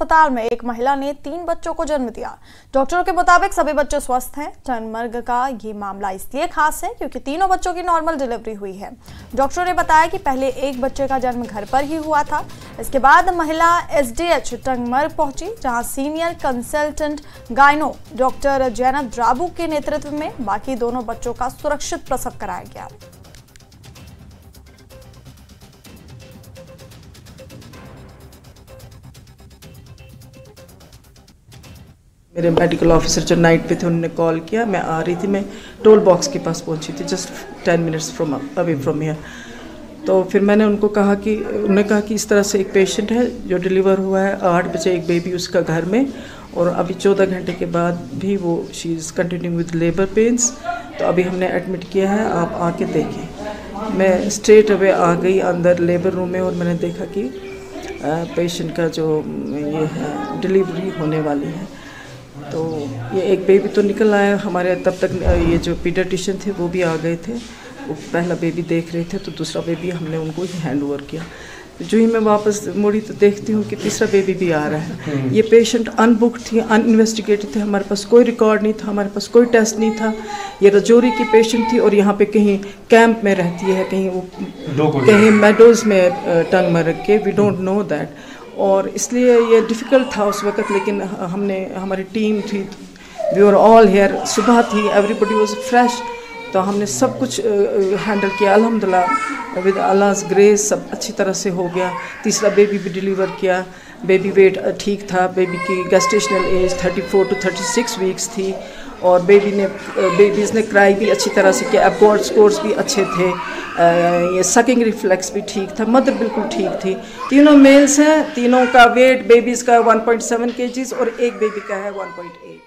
अस्पताल में एक महिला ने 3 बच्चों को जन्म दिया। डॉक्टरों के मुताबिक सभी बच्चे स्वस्थ हैं। चंडमर्ग का ये मामला इसलिए खास है क्योंकि तीनों बच्चों की नॉर्मल डिलीवरी हुई है। डॉक्टरों ने बताया कि पहले एक बच्चे का जन्म घर पर ही हुआ था। इसके बाद महिला एसडीएच टंगमर्ग पहुंची, जहां सीनियर कंसल्टेंट गायनो डॉक्टर जैनब द्राबू के नेतृत्व में बाकी दोनों बच्चों का सुरक्षित प्रसव कराया गया। मेरे मेडिकल ऑफिसर जो नाइट पे थे उन्होंने कॉल किया। मैं आ रही थी, मैं टोल बॉक्स के पास पहुंची थी, just 10 minutes away from here. तो फिर मैंने उनको कहा कि उन्होंने कहा कि इस तरह से एक पेशेंट है जो डिलीवर हुआ है 8 बजे, एक बेबी उसका घर में, और अभी 14 घंटे के बाद भी वो she is continuing with labour pains. तो अभी हमने एडमिट किया है, आप आके देखें। मैं स्ट्रेट अवे आ गई अंदर लेबर रूम में और मैंने देखा कि पेशेंट का जो ये है डिलीवरी होने वाली है। तो ये एक बेबी तो निकल आया हमारे, तब तक ये जो पीडियाट्रिशियन थे वो भी आ गए थे। वो पहला बेबी देख रहे थे, तो दूसरा बेबी हमने उनको ही हैंड ओवर किया। जो ही मैं वापस मुड़ी तो देखती हूँ कि तीसरा बेबी भी आ रहा है। ये पेशेंट अनबुक्ड थी, अनइन्वेस्टिगेटेड थे, हमारे पास कोई रिकॉर्ड नहीं था, हमारे पास कोई टेस्ट नहीं था। ये रजौरी की पेशेंट थी और यहाँ पे कहीं कैंप में रहती है, कहीं मेडोज़ में टंगमर्ग के, वी डोंट नो दैट। और इसलिए ये डिफ़िकल्ट था उस वक़्त, लेकिन हमारी टीम थी, वी वर ऑल हेयर, सुबह थी, एवरीबडी वाज फ्रेश, तो हमने सब कुछ हैंडल किया अल्हम्दुलिल्लाह, विद अल्लाह's ग्रेस सब अच्छी तरह से हो गया। तीसरा बेबी भी डिलीवर किया, बेबी वेट ठीक था, बेबी की गेस्टेशनल एज 34 to 36 वीक्स थी, और बेबीज़ ने क्राई भी अच्छी तरह से किया, एबॉर्ट स्कोर्स भी अच्छे थे, ये सकिंग रिफ्लेक्स भी ठीक था, मदर बिल्कुल ठीक थी। तीनों मेल्स हैं, तीनों का वेट बेबीज़ का 1.7 kgs और एक बेबी का है 1.8।